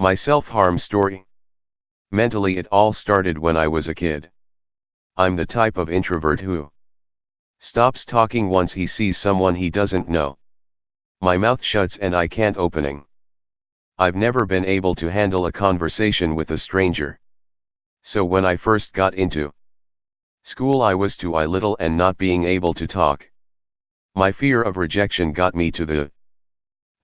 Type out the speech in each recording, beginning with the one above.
My self-harm story. Mentally it all started when I was a kid. I'm the type of introvert who stops talking once he sees someone he doesn't know. My mouth shuts and I can't opening. I've never been able to handle a conversation with a stranger. So when I first got into school I was too little and not being able to talk. My fear of rejection got me to the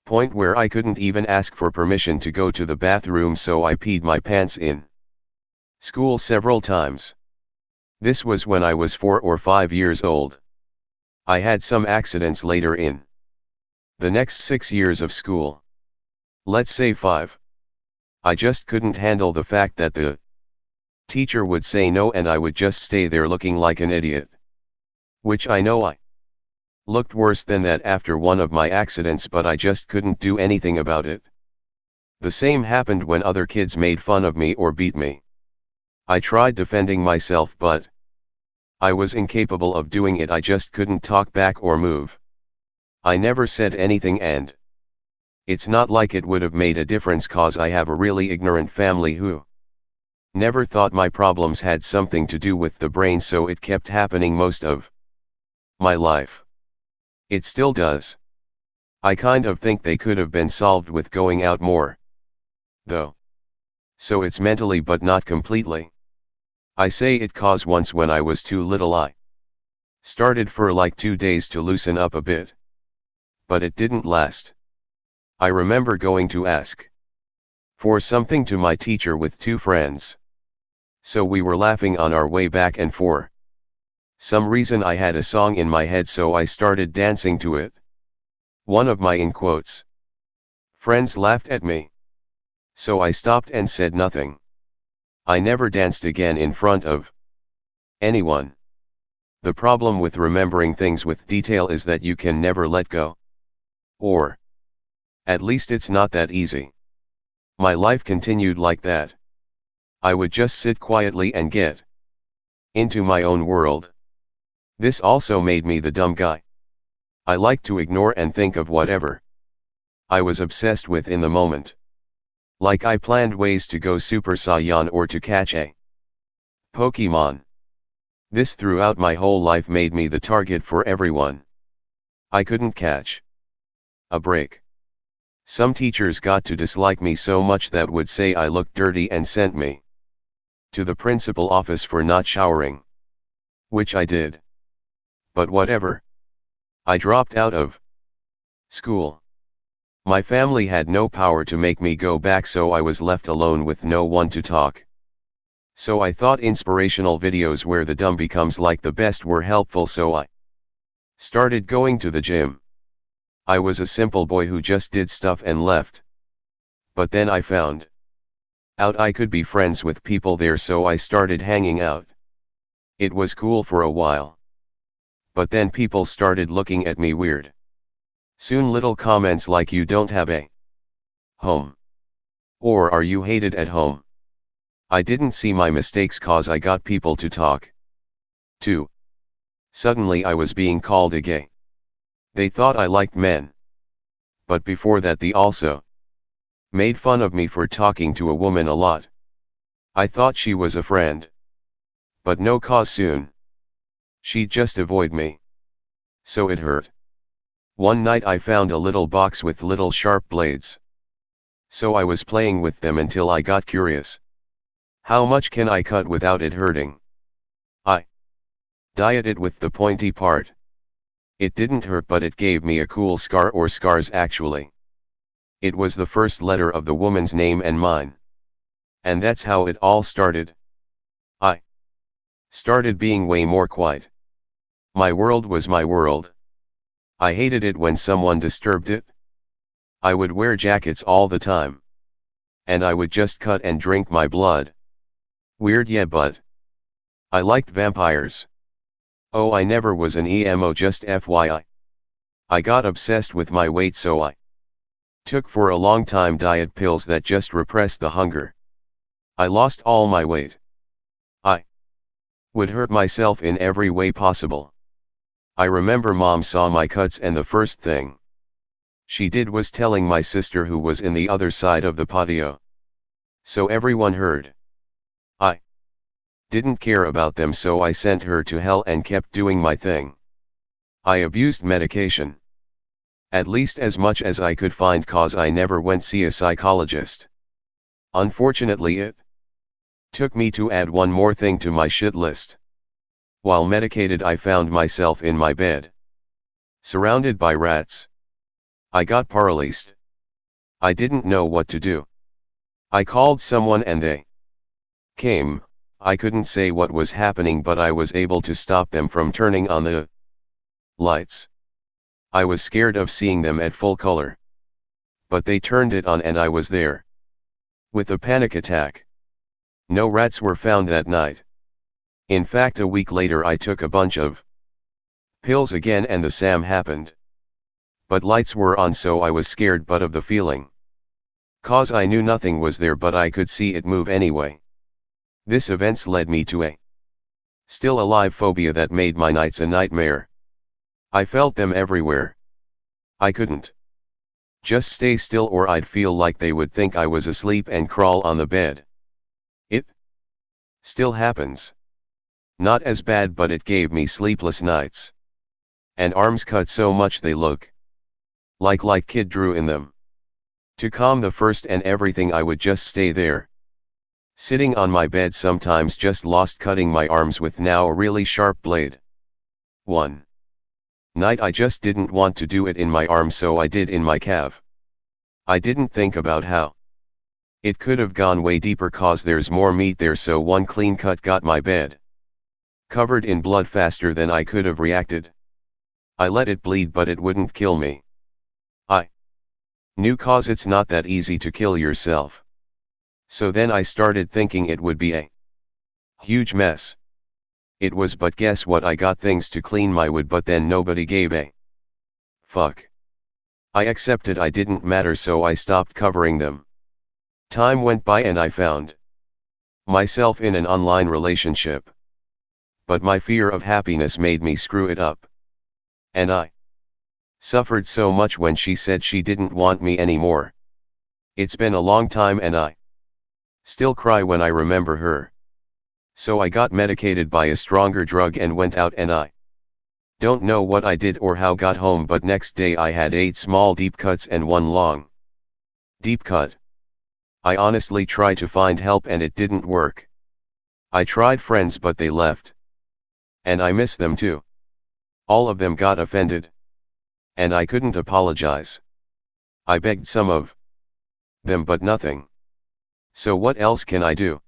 point where I couldn't even ask for permission to go to the bathroom, so I peed my pants in school several times. This was when I was 4 or 5 years old. I had some accidents later in the next 6 years of school. Let's say 5. I just couldn't handle the fact that the teacher would say no and I would just stay there looking like an idiot. Which I know I looked worse than that after one of my accidents, but I just couldn't do anything about it. The same happened when other kids made fun of me or beat me. I tried defending myself, but I was incapable of doing it. I just couldn't talk back or move. I never said anything, and it's not like it would have made a difference, cause I have a really ignorant family who never thought my problems had something to do with the brain, so it kept happening most of my life. It still does. I kind of think they could have been solved with going out more, though. So it's mentally but not completely. I say it cause once when I was too little I started for like 2 days to loosen up a bit. But it didn't last. I remember going to ask for something to my teacher with 2 friends. So we were laughing on our way back, and for some reason I had a song in my head, so I started dancing to it. One of my in quotes friends laughed at me. So I stopped and said nothing. I never danced again in front of anyone. The problem with remembering things with detail is that you can never let go. Or at least it's not that easy. My life continued like that. I would just sit quietly and get into my own world. This also made me the dumb guy. I liked to ignore and think of whatever I was obsessed with in the moment. Like I planned ways to go Super Saiyan or to catch a Pokemon. This throughout my whole life made me the target for everyone. I couldn't catch a break. Some teachers got to dislike me so much that would say I looked dirty and sent me to the principal office for not showering. Which I did. But whatever. I dropped out of school. My family had no power to make me go back, so I was left alone with no one to talk. So I thought inspirational videos where the dumb becomes like the best were helpful, so I started going to the gym. I was a simple boy who just did stuff and left. But then I found out I could be friends with people there, so I started hanging out. It was cool for a while. But then people started looking at me weird. Soon little comments like "you don't have a home," or "are you hated at home?" I didn't see my mistakes cause I got people to talk to. Suddenly I was being called a gay. They thought I liked men. But before that they also made fun of me for talking to a woman a lot. I thought she was a friend. But no, cause soon she'd just avoid me. So it hurt. One night I found a little box with little sharp blades. So I was playing with them until I got curious. How much can I cut without it hurting? I dyed it with the pointy part. It didn't hurt, but it gave me a cool scar, or scars actually. It was the first letter of the woman's name and mine. And that's how it all started. I started being way more quiet. My world was my world. I hated it when someone disturbed it. I would wear jackets all the time. And I would just cut and drink my blood. Weird, yeah, but I liked vampires. Oh, I never was an emo, just FYI. I got obsessed with my weight, so I took for a long time diet pills that just repressed the hunger. I lost all my weight. I would hurt myself in every way possible. I remember Mom saw my cuts, and the first thing she did was telling my sister, who was in the other side of the patio, So everyone heard. I didn't care about them, so I sent her to hell and kept doing my thing. I abused medication. At least as much as I could find, cause I never went see a psychologist. Unfortunately it took me to add one more thing to my shit list. While medicated, I found myself in my bed, surrounded by rats. I got paralyzed. I didn't know what to do. I called someone and they came. I couldn't say what was happening, but I was able to stop them from turning on the lights. I was scared of seeing them at full color. But they turned it on and I was there. With a panic attack. No rats were found that night. In fact, a week later I took a bunch of pills again and the same happened. But lights were on, so I was scared but of the feeling. Cause I knew nothing was there, but I could see it move anyway. This events led me to a still alive phobia that made my nights a nightmare. I felt them everywhere. I couldn't just stay still or I'd feel like they would think I was asleep and crawl on the bed. It still happens. Not as bad, but it gave me sleepless nights. And arms cut so much they look like kid drew in them. To calm the first and everything, I would just stay there, sitting on my bed, sometimes just lost, cutting my arms with now a really sharp blade. One night I just didn't want to do it in my arm, so I did in my calf. I didn't think about how it could have gone way deeper, cause there's more meat there, so one clean cut got my bed covered in blood faster than I could have reacted. I let it bleed, but it wouldn't kill me. I knew, cause it's not that easy to kill yourself. So then I started thinking it would be a huge mess. It was, but guess what, I got things to clean my wood, but then nobody gave a fuck. I accepted I didn't matter, so I stopped covering them. Time went by and I found myself in an online relationship. But my fear of happiness made me screw it up. And I suffered so much when she said she didn't want me anymore. It's been a long time and I still cry when I remember her. So I got medicated by a stronger drug and went out, and I don't know what I did or how got home, but next day I had 8 small deep cuts and 1 long deep cut. I honestly tried to find help and it didn't work. I tried friends but they left. And I miss them too. All of them got offended. And I couldn't apologize. I begged some of them but nothing. So what else can I do?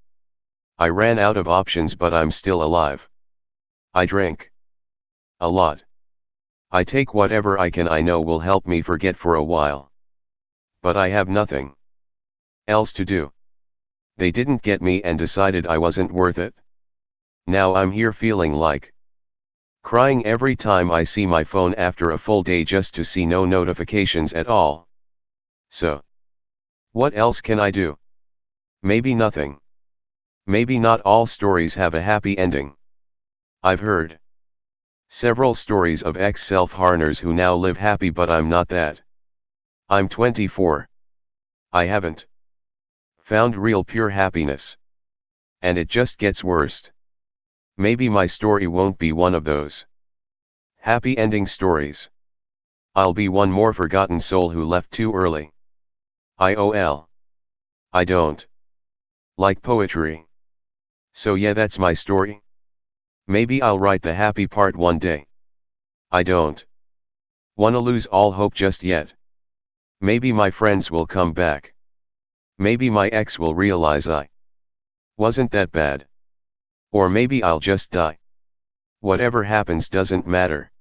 I ran out of options, but I'm still alive. I drink a lot. I take whatever I can I know will help me forget for a while. But I have nothing else to do. They didn't get me and decided I wasn't worth it. Now I'm here feeling like crying every time I see my phone after a full day just to see no notifications at all. So what else can I do? Maybe nothing. Maybe not all stories have a happy ending. I've heard several stories of ex-self-harmers who now live happy, but I'm not that. I'm 24. I haven't found real pure happiness. And it just gets worse. Maybe my story won't be one of those happy ending stories. I'll be one more forgotten soul who left too early. IOL. I don't like poetry. So yeah, that's my story. Maybe I'll write the happy part one day. I don't wanna lose all hope just yet. Maybe my friends will come back. Maybe my ex will realize I wasn't that bad. Or maybe I'll just die. Whatever happens doesn't matter.